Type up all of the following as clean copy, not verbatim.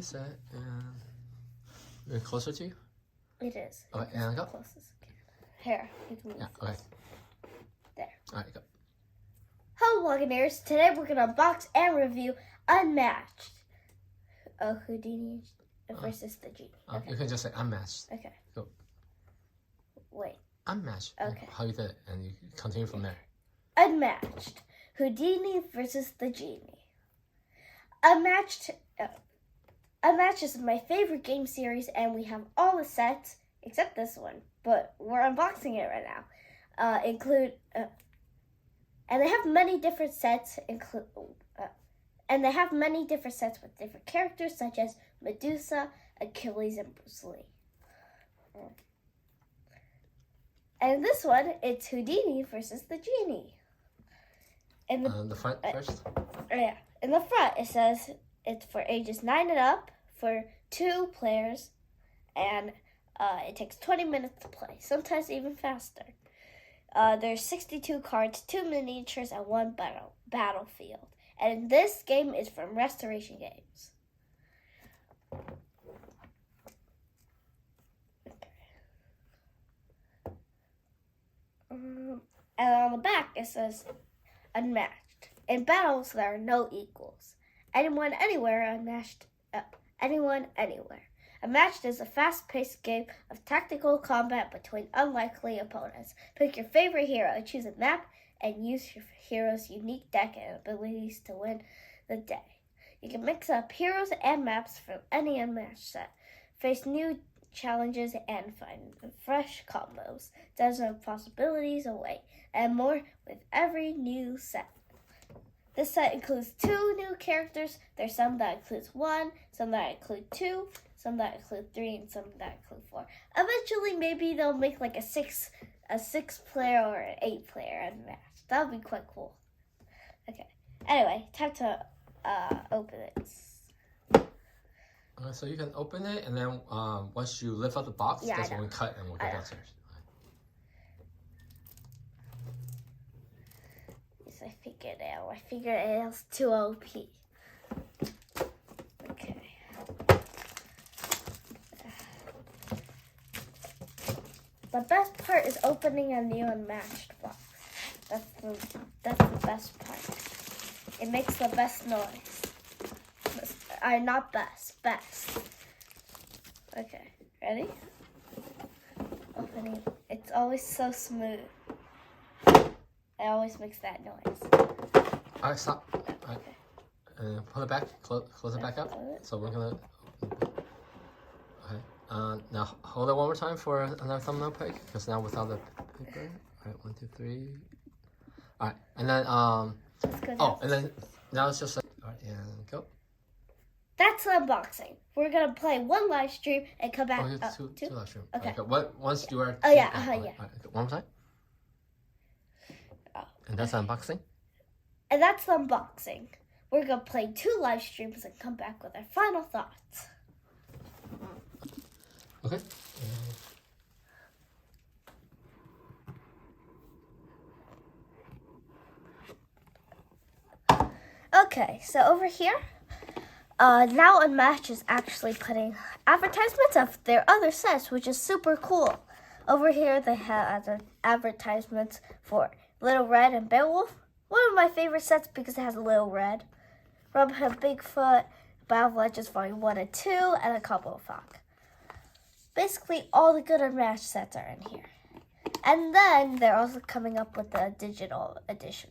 Set and closer to you? It is. Okay, and go. Closest. Here, you can move. Yeah, okay. There. Alright, go. Hello, Buccaneers. Today we're going to unbox and review Unmatched Houdini versus the Genie. You can just say unmatched. Okay. Go. Wait. Unmatched. Okay. How you did it, and you continue from there. Unmatched Houdini versus the Genie. Unmatched is my favorite game series, and we have all the sets except this one, but we're unboxing it right now. And they have many different sets, and they have many different sets with different characters such as Medusa, Achilles, and Bruce Lee. And this one, it's Houdini versus the Genie. In the front first? Yeah. In the front, it says it's for ages 9 and up for 2 players, and it takes 20 minutes to play, sometimes even faster. There's 62 cards, 2 miniatures, and 1 battlefield. And this game is from Restoration Games. And on the back, it says Unmatched. In battles, there are no equals. Anyone, anywhere, unmatched. Anyone, anywhere. Unmatched is a fast-paced game of tactical combat between unlikely opponents. Pick your favorite hero, choose a map, and use your hero's unique deck and abilities to win the day. You can mix up heroes and maps from any Unmatched set. Face new challenges and find fresh combos. Dozens of possibilities await, and more with every new set. This set includes 2 new characters. There's some that includes 1, some that include 2, some that include 3, and some that include 4. Eventually, maybe they'll make like a 6-player or an 8-player Unmatched. That would be quite cool. Okay. Anyway, time to open it. So you can open it, and then once you lift up the box, that's when we cut and we'll go downstairs. I figured it out. My fingernail's too OP. Okay. The best part is opening a new Unmatched box. That's the best part. It makes the best noise. Not best. Best. Okay. Ready? Opening. It's always so smooth. It always makes that noise. Alright, stop. Alright. Okay. Pull it back. Close it back up. So we're gonna. Okay. Now hold it one more time for another thumbnail pick, because now without the paper. Alright, 1, 2, 3. Alright, and then Let's go down. and then now it's just like alright, and go. That's the unboxing. We're gonna play 1 live stream and come back. Two live stream. Okay. Once you are. Oh yeah. Alright, Yeah. one more time. And that's unboxing? And that's the unboxing. We're going to play 2 live streams and come back with our final thoughts. Okay. Okay, so over here, now Unmatched is actually putting advertisements of their other sets, which is super cool. Over here, they have advertisements for Little Red and Beowulf. One of my favorite sets because it has Little Red. Robin Hood, Bigfoot, Battle of Legends Volume 1 and 2, and a couple of Fock. Basically, all the good Unmatched sets are in here. And then they're also coming up with the digital edition.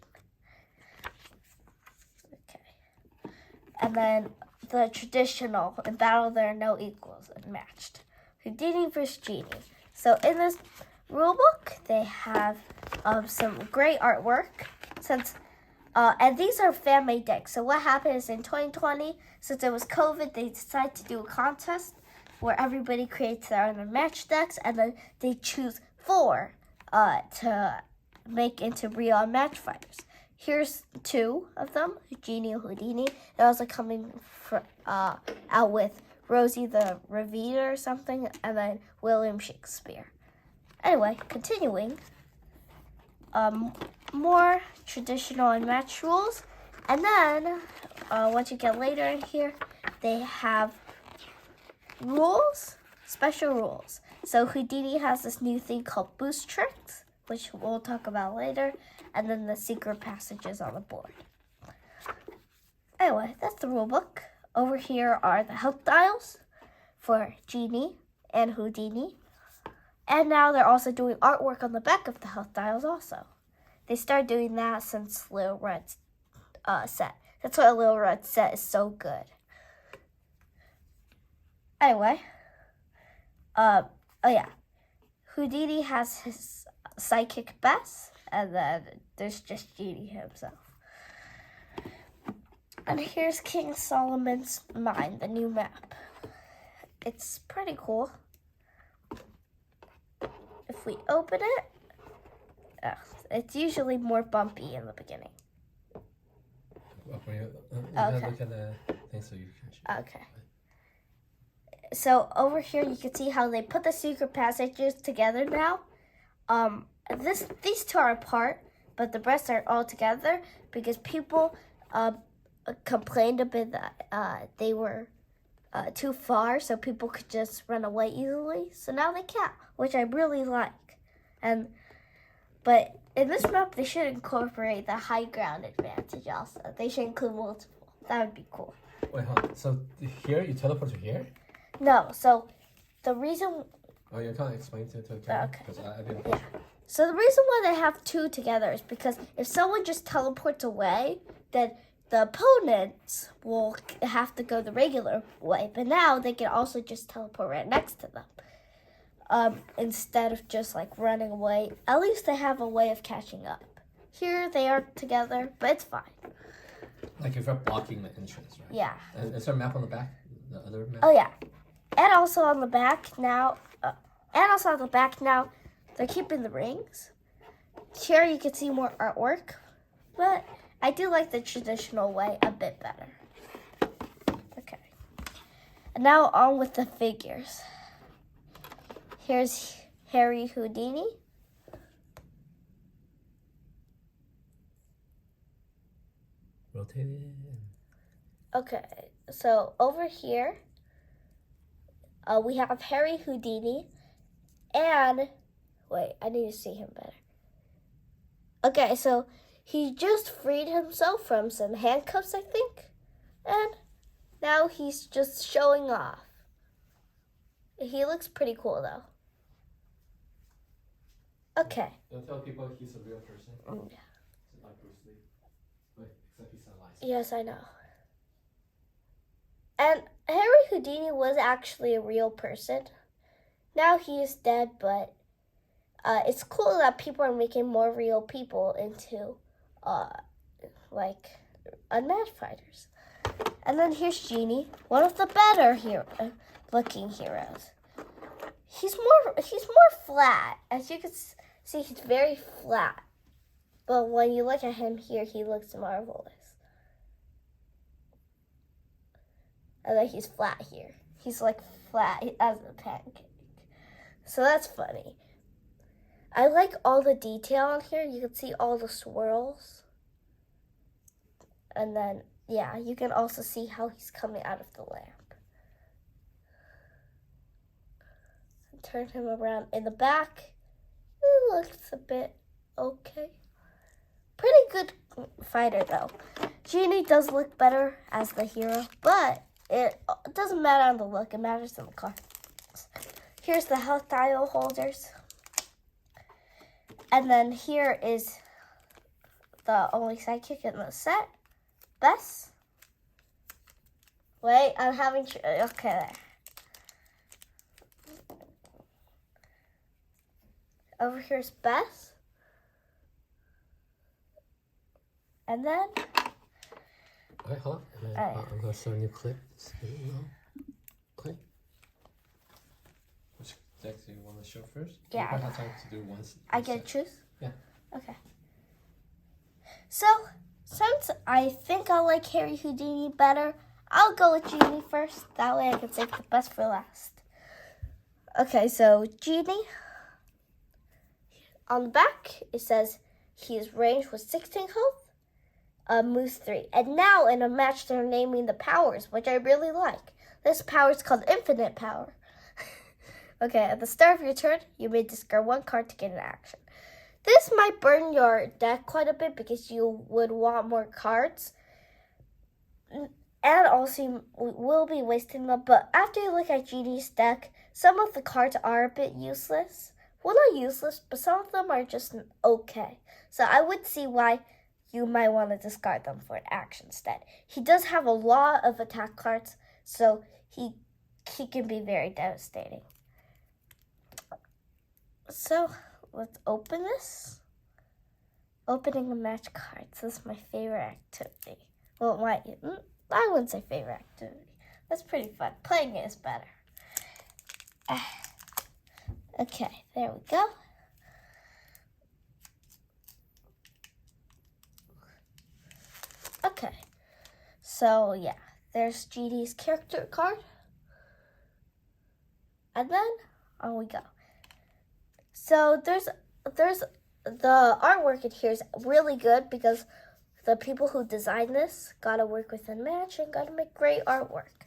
Okay. And then the traditional, in Battle there are no equals, Unmatched. Houdini vs. Genie. So in this rulebook, they have some great artwork. And these are fan-made decks. So what happened is in 2020, since it was COVID, they decided to do a contest where everybody creates their own Unmatched decks, and then they choose 4 to make into real Unmatched fighters. Here's 2 of them, Genie and Houdini. They're also coming out with Rosie the Revere or something, and then William Shakespeare. Anyway, continuing, more traditional Unmatched rules, and then once you get later in here, they have rules, special rules. So Houdini has this new thing called boost tricks, which we'll talk about later, and then the secret passages on the board. Anyway, that's the rule book. Over here are the help dials for Genie and Houdini. And now they're also doing artwork on the back of the health dials also. They started doing that since Little Red's set. That's why Little Red's set is so good. Anyway, oh yeah, Houdini has his sidekick Bess, and then there's just Genie himself. And here's King Solomon's Mine, the new map. It's pretty cool. If we open it, it's usually more bumpy in the beginning. Okay. Look at the thing so you can. Okay. So over here you can see how they put the secret passages together now. These two are apart, but the rest are all together because people complained a bit that they were too far, so people could just run away easily. So now they can't, which I really like. But in this map, they should incorporate the high ground advantage also. They should include multiple. That would be cool. Wait, hold on. So here, you teleport to here? No, so the reason... Oh, you can't explain to the camera? Okay. Because I didn't... Yeah. So the reason why they have two together is because if someone just teleports away, then the opponents will have to go the regular way. But now they can also just teleport right next to them. Instead of just like running away. At least they have a way of catching up. Here they are together, but it's fine. Like if you're blocking the entrance, right? Yeah. And is there a map on the back? The other map? Oh yeah. And also on the back now, they're keeping the rings. Here you can see more artwork, but I do like the traditional way a bit better. Okay. And now on with the figures. Here's Harry Houdini. Rotate it. Okay, so over here, we have Harry Houdini, and wait, I need to see him better. Okay, so he just freed himself from some handcuffs, I think, and now he's just showing off. He looks pretty cool, though. Okay. Don't tell people he's a real person. Yeah. Like Bruce Lee. Wait, except he's alive. Yes, I know. And Harry Houdini was actually a real person. Now he is dead, but it's cool that people are making more real people into, like, unmatched fighters. And then here's Genie, one of the better looking heroes. He's more flat. As you can see, he's very flat. But when you look at him here, he looks marvelous. And then he's flat here. He's like flat as a pancake. So that's funny. I like all the detail on here. You can see all the swirls. And then, yeah, you can also see how he's coming out of the lamp. Turn him around in the back. It looks a bit okay. Pretty good fighter, though. Genie does look better as the hero, but it doesn't matter on the look. It matters in the cards. Here's the health dial holders. And then here is the only sidekick in the set. Bess. Wait, I'm having... Okay, there. Over here's Bess. And then... Okay, hold on. I'm going to show a new clip. Clip. Which deck do you want to show first? Yeah. You have time to do once. I get to choose? Yeah. Okay. So, since I think I like Harry Houdini better, I'll go with Genie first. That way I can save the best for last. Okay, so Genie. On the back, it says his range was 16 health, moves 3. And now in a match, they're naming the powers, which I really like. This power is called infinite power. Okay, at the start of your turn, you may discard one card to get an action. This might burn your deck quite a bit because you would want more cards. And also you will be wasting them. But after you look at Genie's deck, some of the cards are a bit useless. Well, not useless, but some of them are just okay. So I would see why you might want to discard them for an action instead. He does have a lot of attack cards, so he can be very devastating. So let's open this. Opening Unmatched cards. This is my favorite activity. Well, I wouldn't say favorite activity. That's pretty fun. Playing it is better. Okay, there we go. Okay, so yeah, there's Genie's character card. And then on we go. So there's the artwork in here is really good because the people who designed this gotta work with Unmatched and gotta make great artwork.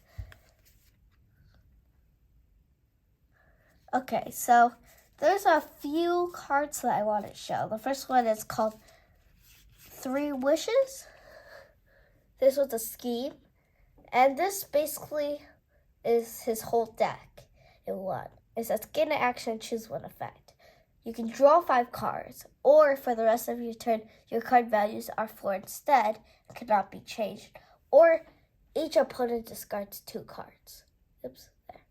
Okay, so there's a few cards that I want to show. The first one is called 3 Wishes. This was a scheme, and this basically is his whole deck in one. It says get an action, choose one effect. You can draw 5 cards, or for the rest of your turn, your card values are 4 instead and cannot be changed. Or each opponent discards 2 cards. Oops, there.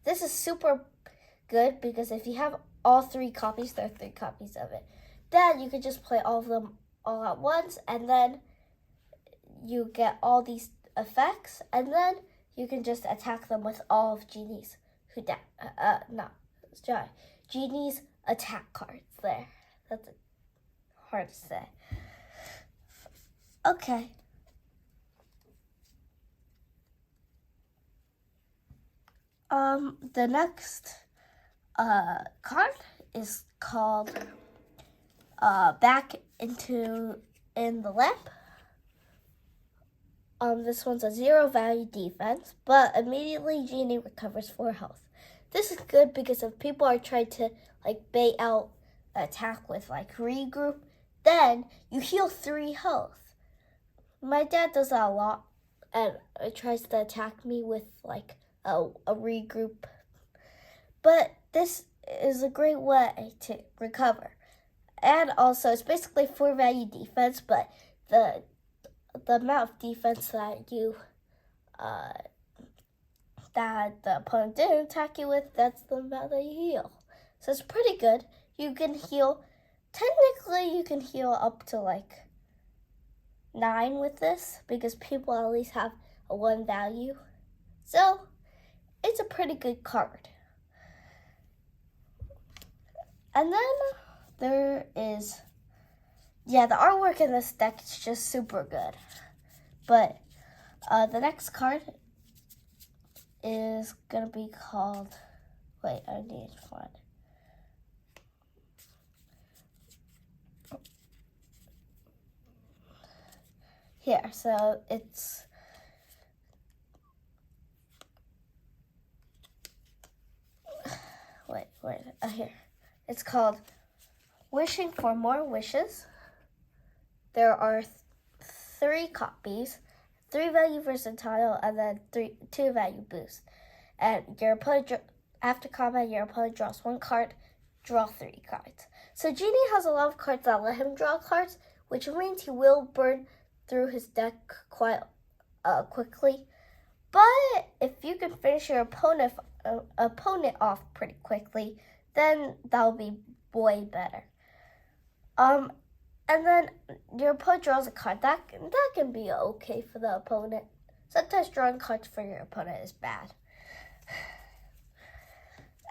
This is super good because if you have all 3 copies, there are 3 copies of it. Then you can just play all of them all at once, and then you get all these effects, and then you can just attack them with all of Genie's Genie's attack cards there. That's hard to say. Okay. The next card is called Back in the Lamp. This one's a 0 value defense, but immediately Genie recovers 4 health. This is good because if people are trying to bait out attack with regroup, then you heal 3 health. My dad does that a lot, and it tries to attack me with a regroup. But this is a great way to recover. And also, it's basically 4 value defense, but the amount of defense that that the opponent didn't attack you with, that's the amount that you heal. So it's pretty good. You can heal, technically you can heal up to 9 with this because people at least have a 1 value. So it's a pretty good card. And then there is, the artwork in this deck is just super good. But the next card is going to be called, I need to find it. Here, so it's here. It's called Wishing for More Wishes. There are 3 copies, 3 value versatile, and then 2 value boost. And your opponent, after combat, your opponent draws 1 card, draw 3 cards. So Genie has a lot of cards that let him draw cards, which means he will burn through his deck quite quickly. But if you can finish your opponent off pretty quickly, then that'll be way better. And then your opponent draws a card. That can be okay for the opponent. Sometimes drawing cards for your opponent is bad.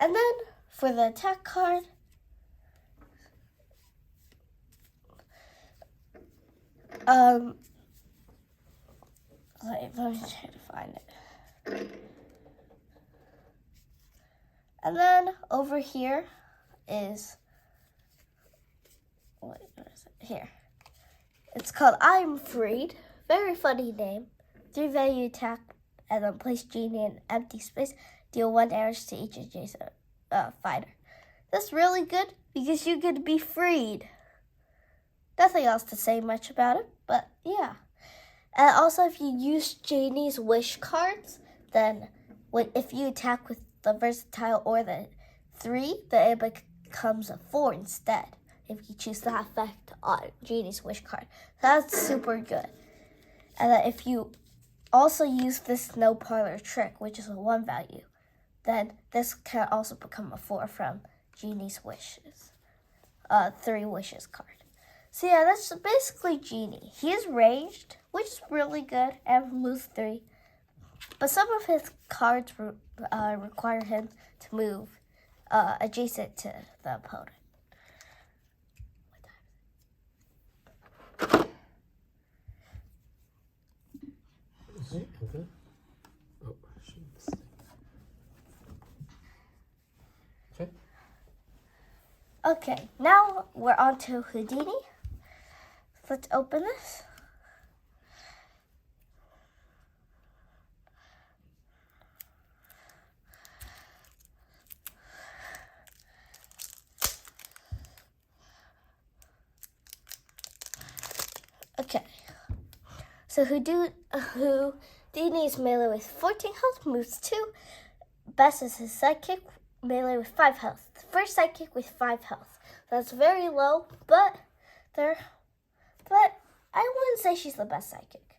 And then for the attack card, let me try to find it. And then over here is, where is it? Here. It's called I'm Freed. Very funny name. 3 value attack and then place Genie in empty space. Deal 1 damage to each adjacent fighter. That's really good because you could be freed. Nothing else to say much about it, but yeah. And also, if you use Genie's wish cards, then if you attack with the versatile or the 3, then it becomes a 4 instead. If you choose that effect on Genie's wish card, that's super good. And then if you also use this no parlor trick, which is a 1 value, then this can also become a 4 from Genie's wishes, 3 wishes card. So yeah, that's basically Genie. He is ranged, which is really good, and moves 3. But some of his cards require him to move adjacent to the opponent. Okay, okay. Oh, shoot. Okay. Okay, now we're on to Houdini. Let's open this. Okay, so Houdini is melee with 14 health, moves 2. Best is his sidekick, melee with 5 health. The first sidekick with 5 health. That's very low, but I wouldn't say she's the best sidekick.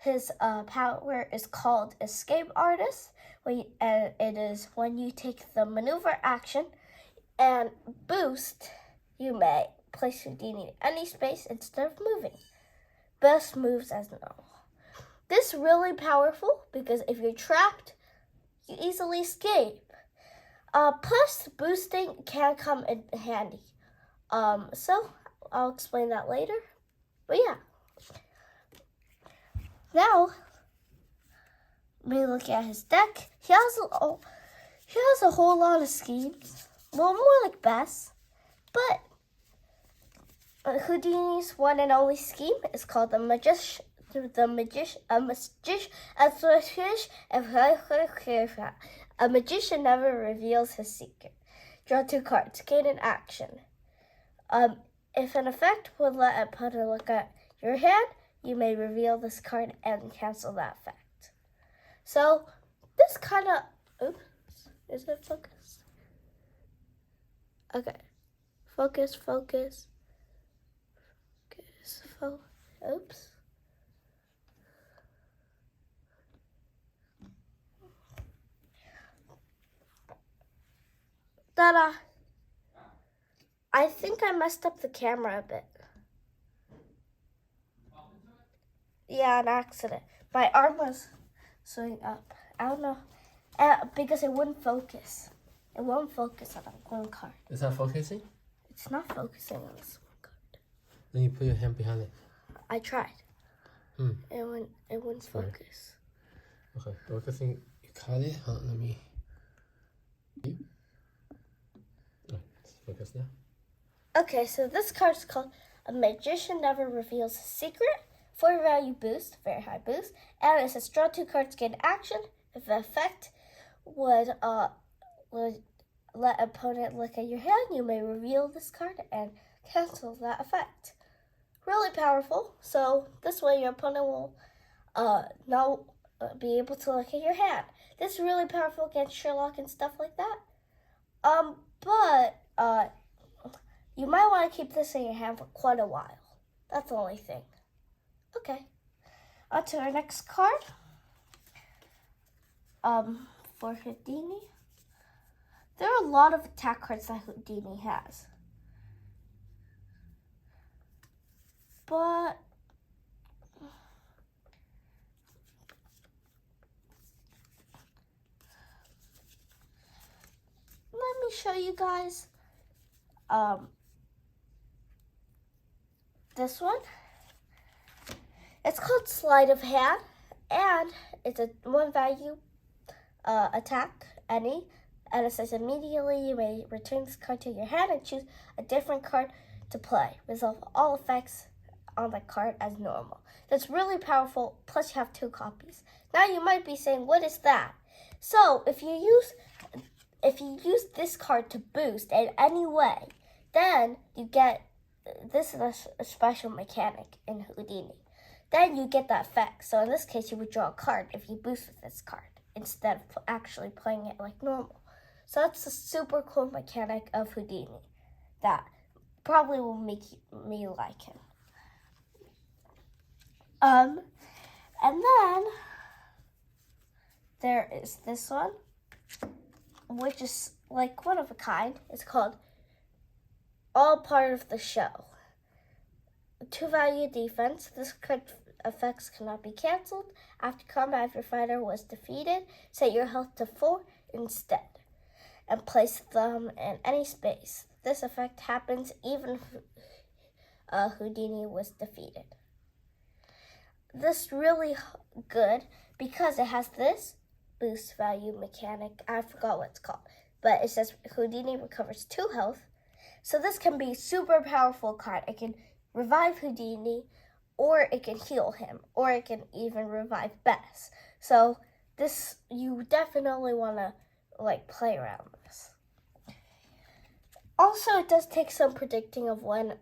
His power is called Escape Artist, and it is when you take the maneuver action and boost, you may place Houdini in any space instead of moving. Best moves as normal. This is really powerful because if you're trapped, you easily escape. Plus, boosting can come in handy. So I'll explain that later. But yeah. Now, me look at his deck. He has a whole lot of schemes. Well, more like best. But Houdini's one and only scheme is called the magician. A magician never reveals his secret. Draw 2 cards. Gain an action. If an effect would let an opponent look at your hand, you may reveal this card and cancel that effect. So this kind of, oops, is it focused? Okay, focus. Oops. Ta-da! I think I messed up the camera a bit. Yeah, an accident. My arm was swinging up. I don't know. Because it wouldn't focus. It won't focus on one card. Is that focusing? It's not focusing on this one card. Then you put your hand behind it. I tried. It wouldn't focus. Okay, focusing. You caught it? Let me. It's focus now. Okay, so this card is called A Magician Never Reveals His Secret. 4 value boost, very high boost. And it says draw 2 cards, gain action. If the effect would let opponent look at your hand, you may reveal this card and cancel that effect. Really powerful. So this way your opponent will not be able to look at your hand. This is really powerful against Sherlock and stuff like that. But you might want to keep this in your hand for quite a while. That's the only thing. Okay. On to our next card. For Houdini. There are a lot of attack cards that Houdini has. But let me show you guys this one. It's called Sleight of Hand, and it's a 1 value attack, any, and it says immediately you may return this card to your hand and choose a different card to play. Resolve all effects on the card as normal. That's really powerful, plus you have 2 copies. Now you might be saying, what is that? So if you use this card to boost in any way, then you get, this is a special mechanic in Houdini. Then you get that effect. So in this case, you would draw a card if you boost with this card instead of actually playing it like normal. So that's a super cool mechanic of Houdini that probably will make me like him. And then there is this one, which is like one of a kind. It's called All Part of the Show. 2-value defense. This card effects cannot be canceled. After combat, if your fighter was defeated, set your health to 4 instead and place them in any space. This effect happens even if Houdini was defeated. This is really good because it has this boost value mechanic. I forgot what it's called, but it says Houdini recovers 2 health. So this can be a super powerful card. It can revive Houdini, or it can heal him, or it can even revive Bess. So this, you definitely want to play around with this. Also, it does take some predicting of when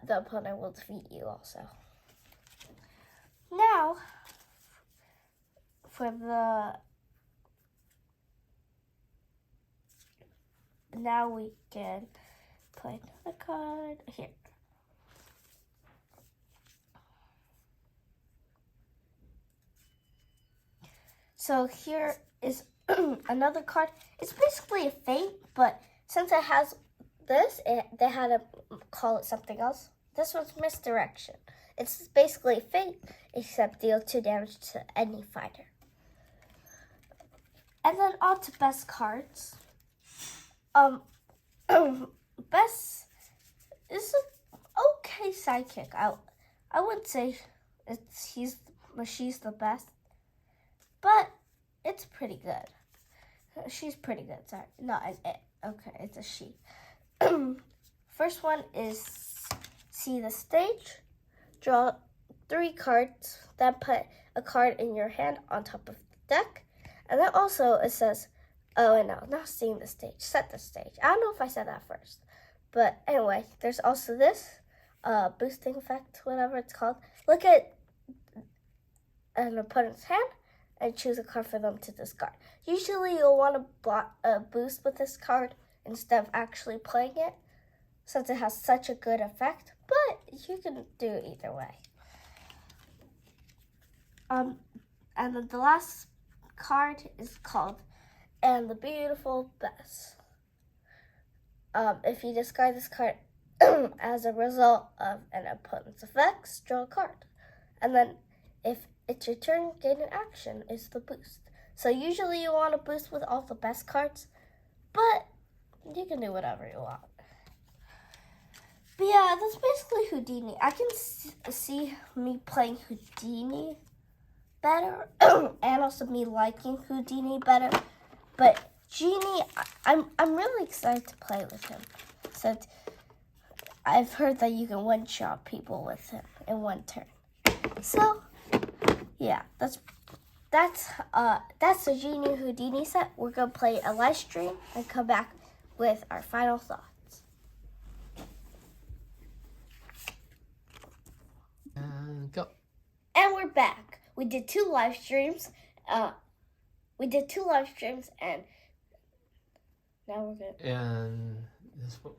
the opponent will defeat you also. Now, now we can play another card here. So here is another card. It's basically a feint, but since it has this, they had to call it something else. This one's misdirection. It's basically a feint, except deal 2 damage to any fighter. And then on to best cards. Bess is an okay sidekick. I wouldn't say she's the best, but it's pretty good. She's pretty good. Sorry, not an it. Okay, it's a she. First one is see the stage. Draw 3 cards, then put a card in your hand on top of the deck. And then also it says, oh no, not seeing the stage, set the stage. I don't know if I said that first. But anyway, there's also this boosting effect, whatever it's called. Look at an opponent's hand and choose a card for them to discard. Usually you'll want to boost with this card instead of actually playing it, since it has such a good effect, but you can do it either way. And then the last card is called And the Beautiful Bess. If you discard this card as a result of an opponent's effects, draw a card. And then if it's your turn, gain an action is the boost. So usually you want to boost with all the best cards, but you can do whatever you want. But yeah, that's basically Houdini. I can see me playing Houdini better and also me liking Houdini better. But Genie, I'm really excited to play with him. So I've heard that you can one-shot people with him in one turn. So yeah, that's the Genie Houdini set. We're gonna play a live stream and come back with our final thoughts. And go. And we're back. We did 2 live streams. And now we're good. And this one,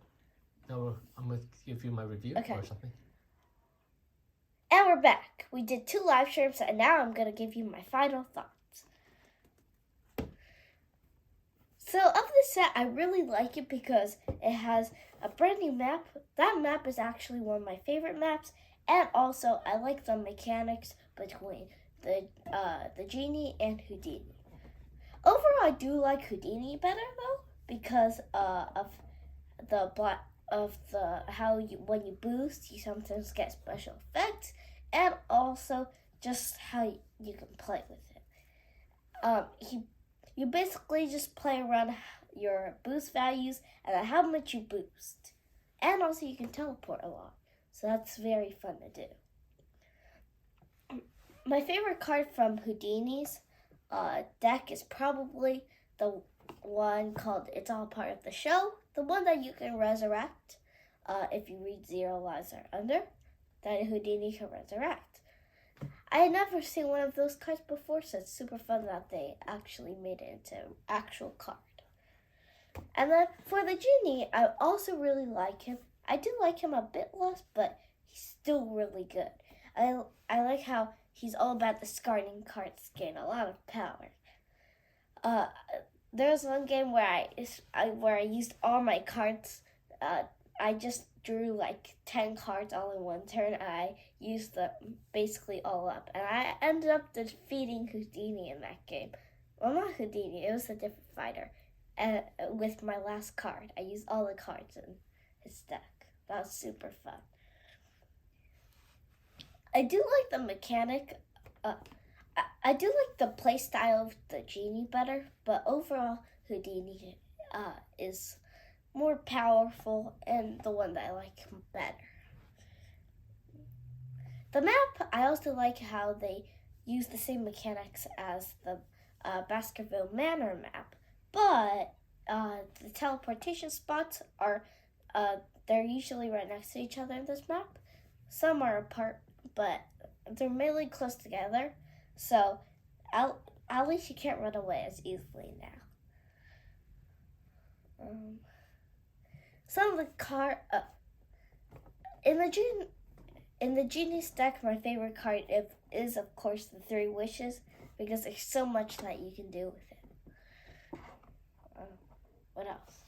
now I'm going to give you my review or something. And we're back. We did 2 live streams, and now I'm going to give you my final thoughts. So of this set, I really like it because it has a brand new map. That map is actually one of my favorite maps. And also, I like the mechanics between the Genie and Houdini. Overall, I do like Houdini better though, because of how when you boost, you sometimes get special effects, and also just how you can play with it. You basically just play around your boost values and how much you boost, and also you can teleport a lot. So that's very fun to do. My favorite card from Houdini's deck is probably the one called It's All Part of the Show. The one that you can resurrect if you read 0 Lives Are Under, that Houdini can resurrect. I had never seen one of those cards before, so it's super fun that they actually made it into an actual card. And then for the Genie, I also really like him. I do like him a bit less, but he's still really good. I like how he's all about discarding cards, gain a lot of power. There was one game where I used all my cards. I just drew like 10 cards all in one turn, and I used them basically all up. And I ended up defeating Houdini in that game. Well, not Houdini, it was a different fighter. And with my last card, I used all the cards in his deck. That was super fun. I do like the mechanic. I do like the play style of the Genie better, but overall, Houdini is more powerful and the one that I like better. The map, I also like how they use the same mechanics as the Baskerville Manor map, but the teleportation spots are they're usually right next to each other in this map. Some are apart, but they're mainly close together, so at least you can't run away as easily now. Some of the in the Genie's deck, my favorite card is of course the 3 Wishes, because there's so much that you can do with it. What else?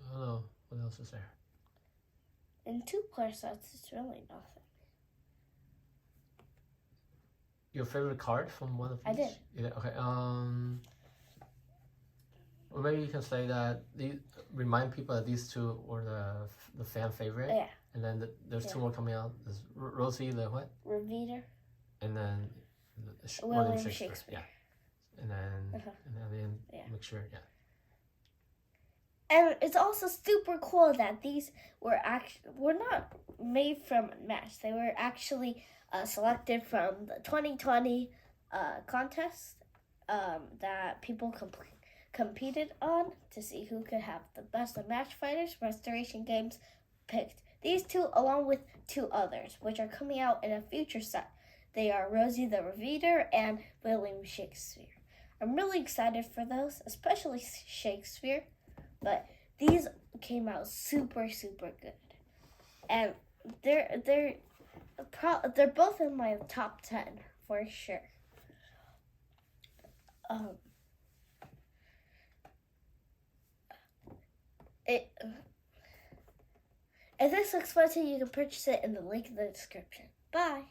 I don't know. What else is there? In 2-player sets, it's really nothing. Your favorite card from one of these? I did. Yeah, okay. Or maybe you can say that remind people that these 2 were the fan favorite. Yeah. And then there's 2 more coming out. There's Rosie the what? Reveater. And then William Shakespeare. Yeah. And then make sure, yeah. And it's also super cool that these were not made from Unmatched. They were actually selected from the 2020 contest that people competed on to see who could have the best Unmatched fighters. Restoration Games picked these 2 along with 2 others, which are coming out in a future set. They are Rosie the Reveater and William Shakespeare. I'm really excited for those, especially Shakespeare. But these came out super, super good, and they're both in my top 10 for sure. If this looks fun to you, can purchase it in the link in the description. Bye.